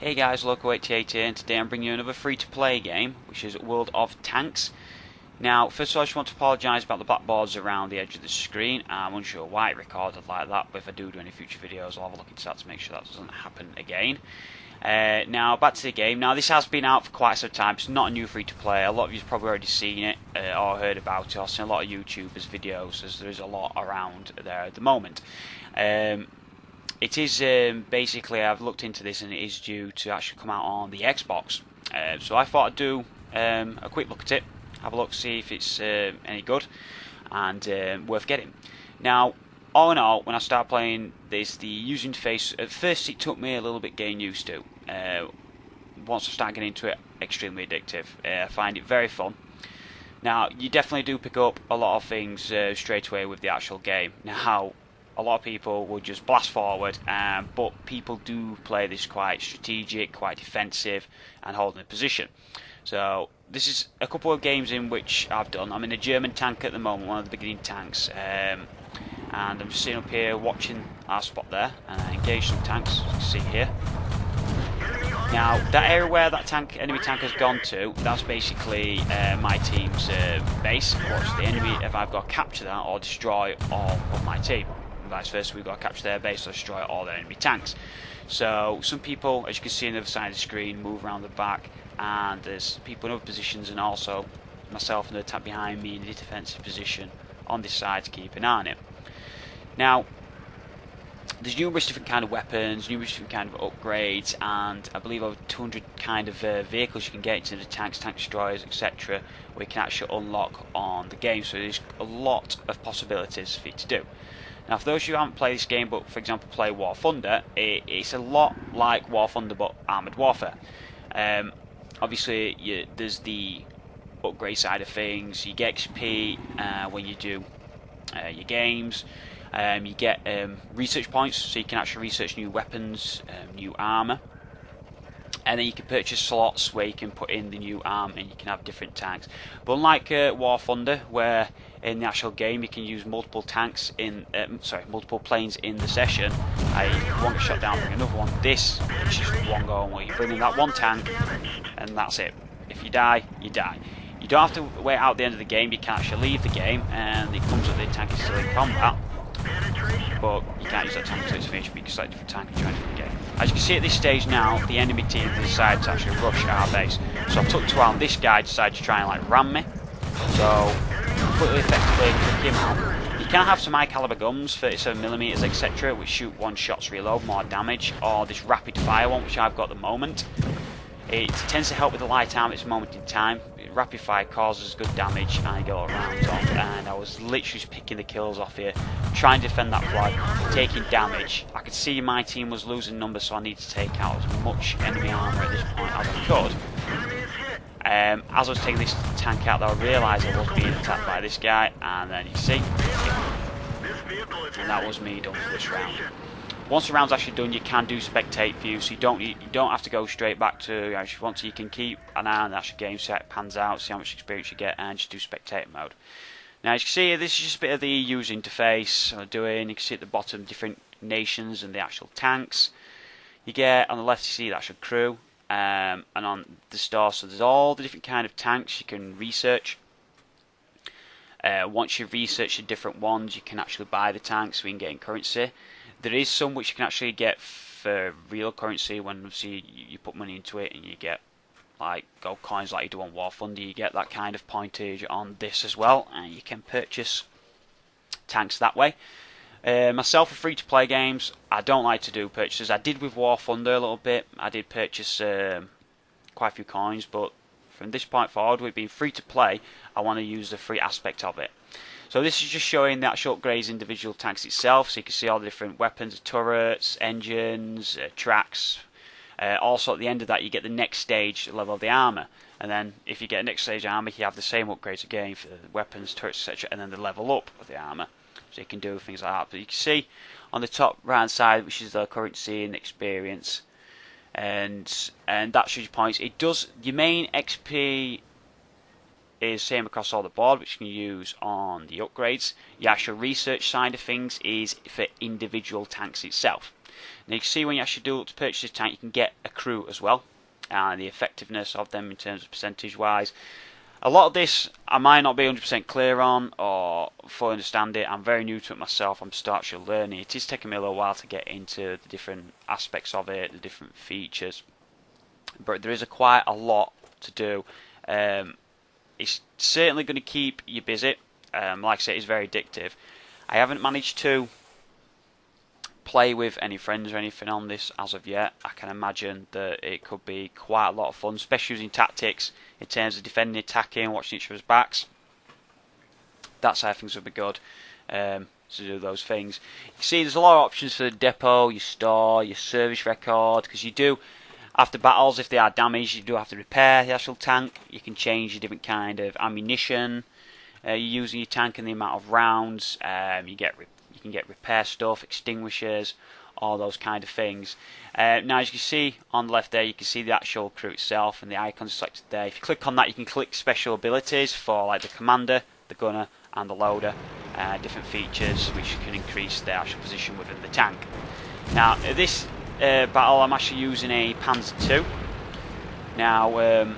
Hey guys, Loco88 here, and today I'm bringing you another free-to-play game, which is World of Tanks. Now, first of all, I just want to apologise about the blackboards around the edge of the screen. I'm unsure why it recorded like that, but if I do any future videos, I'll have a look into that to make sure that doesn't happen again. Now, back to the game. Now, this has been out for quite some time. It's not a new free-to-play. A lot of you have probably already seen it, or heard about it, or seen a lot of YouTubers' videos, as there is a lot around there at the moment. It is basically, I've looked into this and it is due to actually come out on the Xbox. So I thought I'd do a quick look at it, have a look, see if it's any good and worth getting. Now, all in all, when I started playing this, the user interface, at first it took me a little bit getting used to. Once I started getting into it, extremely addictive. I find it very fun. Now, you definitely do pick up a lot of things straight away with the actual game. Now, a lot of people will just blast forward, but people do play this quite strategic, quite defensive, and holding a position. So this is a couple of games in which I've done. I'm in a German tank at the moment, one of the beginning tanks, and I'm just sitting up here watching our spot there, and I engage some tanks, as you can see here. Now, that area where that enemy tank has gone to, that's basically my team's base. Watch the enemy, if I've got to capture that or destroy all of my team. Vice versa, we've got to capture their base or destroy all their enemy tanks. So some people, as you can see on the other side of the screen, move around the back, and there's people in other positions, and also myself and the tank behind me in a defensive position on this side to keep an eye on it. Now, there's numerous different kind of weapons, numerous different kind of upgrades, and I believe over 200 kind of vehicles you can get into the tanks, tank destroyers, etc., where you can actually unlock on the game. So there's a lot of possibilities for you to do. Now, for those of you who haven't played this game, but for example play War Thunder, it's a lot like War Thunder but Armoured Warfare. Obviously, there's the upgrade side of things. You get XP when you do your games. You get research points, so you can actually research new weapons, new armour. And then you can purchase slots where you can put in the new arm and you can have different tanks. But unlike War Thunder, where in the actual game you can use multiple tanks in, multiple planes in the session. If one gets shot down, bring another one. This is just one go where you bring in that one tank and that's it. If you die, you die. You don't have to wait out the end of the game. You can actually leave the game and it comes up the tank is still in combat. But you can't use that tank until it's finished, but you can select a different tank and join a different game. As you can see at this stage now, the enemy team decided to actually rush our base. So I took to out, this guy decided to try and like ram me. So completely effectively took him out. You can have some high caliber guns, 37mm, etc., which shoot one shots, reload, more damage, or this rapid fire one, which I've got at the moment. It tends to help with the light arm at this moment in time. Rapid fire causes good damage and I get all rounds off, and I was literally just picking the kills off here, trying to defend that flag, taking damage. I could see my team was losing numbers, so I needed to take out as much enemy armour at this point as I could. As I was taking this tank out, though, I realised I was being attacked by this guy, and then you see, and that was me done for this round. Once the round's actually done, you can do spectate view, so you don't have to go straight back to, if you want to, you can keep an eye on the actual game set, pans out, see how much experience you get, and just do spectate mode. Now, as you can see, this is just a bit of the user interface I'm doing. You can see at the bottom different nations and the actual tanks. You get, on the left, you see the actual crew, and on the store, so there's all the different kind of tanks you can research. Once you've researched the different ones, you can actually buy the tanks, so you can get in currency. There is some which you can actually get for real currency when obviously you put money into it and you get like gold coins like you do on War Thunder. You get that kind of pointage on this as well, and you can purchase tanks that way. Myself, for free-to-play games, I don't like to do purchases. I did with War Thunder a little bit. I did purchase quite a few coins, but from this point forward, with being free-to-play, I want to use the free aspect of it. So this is just showing the actual upgrades individual tanks itself, so you can see all the different weapons, turrets, engines, tracks. Also at the end of that you get the next stage level of the armour, and then if you get a next stage armour you have the same upgrades again for the weapons, turrets, etc., and then the level up of the armour. So you can do things like that. But you can see on the top right hand side, which is the currency and experience, and that shows you points. It does, your main XP is same across all the board, which you can use on the upgrades. The actual research side of things is for individual tanks itself. Now you can see when you actually do to purchase this tank, you can get a crew as well, and the effectiveness of them in terms of percentage wise. A lot of this I might not be 100% clear on or fully understand it. I'm very new to it myself. I'm still actually learning. It is taking me a little while to get into the different aspects of it, the different features. But there is quite a lot to do. It's certainly going to keep you busy. Like I said, it's very addictive. I haven't managed to play with any friends or anything on this as of yet. I can imagine that it could be quite a lot of fun, especially using tactics in terms of defending, attacking, watching each other's backs. That side of things would be good to do those things. You see there's a lot of options for the depot, your store, your service record, because you do, after battles, if they are damaged, you do have to repair the actual tank. You can change the different kind of ammunition you're using your tank and the amount of rounds. You can get repair stuff, extinguishers, all those kind of things. Now, as you can see on the left there, you can see the actual crew itself and the icons selected there. If you click on that, you can click special abilities for like the commander, the gunner, and the loader. Different features which can increase their actual position within the tank. Now, this battle, I'm actually using a Panzer II. Now,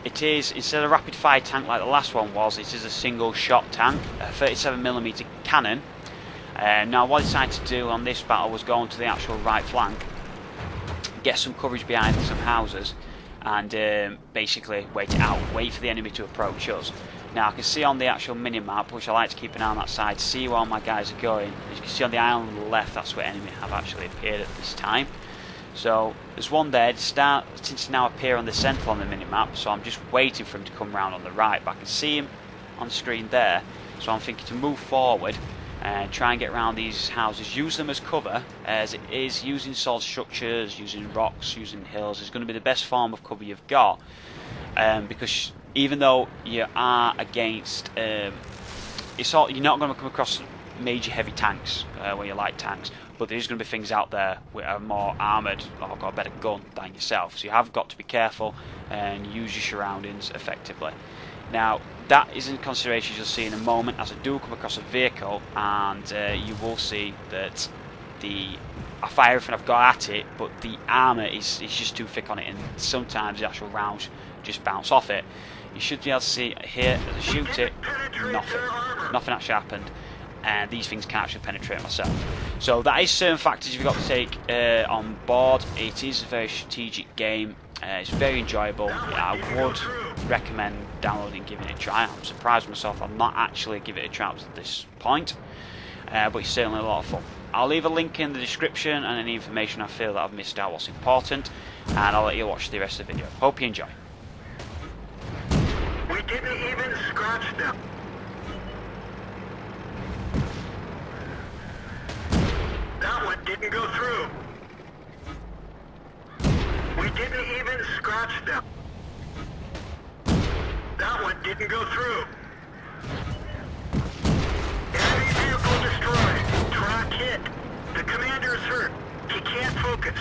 it is, instead of a rapid fire tank like the last one was, it is a single shot tank, a 37mm cannon. Now what I decided to do on this battle was go onto the actual right flank, get some coverage behind some houses, and basically wait it out, wait for the enemy to approach us. Now I can see on the actual mini-map, which I like to keep an eye on that side, to see where all my guys are going. As you can see on the island on the left, that's where enemy have actually appeared at this time. So there's one there to now appear on the centre on the mini-map, so I'm just waiting for him to come round on the right, but I can see him on screen there, so I'm thinking to move forward and try and get around these houses, use them as cover, as it is using solid structures, using rocks, using hills is going to be the best form of cover you've got, because even though you are against, you're not going to come across major heavy tanks where you like tanks, but there's going to be things out there that are more armoured or got a better gun than yourself, so you have got to be careful and use your surroundings effectively. Now that is in consideration, you'll see in a moment as I do come across a vehicle, and you will see that I fire everything I've got at it, but the armour is just too thick on it, and sometimes the actual rounds just bounce off it. You should be able to see here as I shoot it, nothing actually happened, and these things can't actually penetrate myself. So that is certain factors you've got to take on board. It is a very strategic game. It's very enjoyable. I would recommend downloading and giving it a try. I'm surprised myself I'm not actually giving it a try up to this point, but it's certainly a lot of fun. I'll leave a link in the description and any information I feel that I've missed out what's important, and I'll let you watch the rest of the video. Hope you enjoy. We didn't even scratch them. That one didn't go through. We didn't even scratch them. That one didn't go through. Enemy vehicle destroyed. Track hit. The commander is hurt. He can't focus.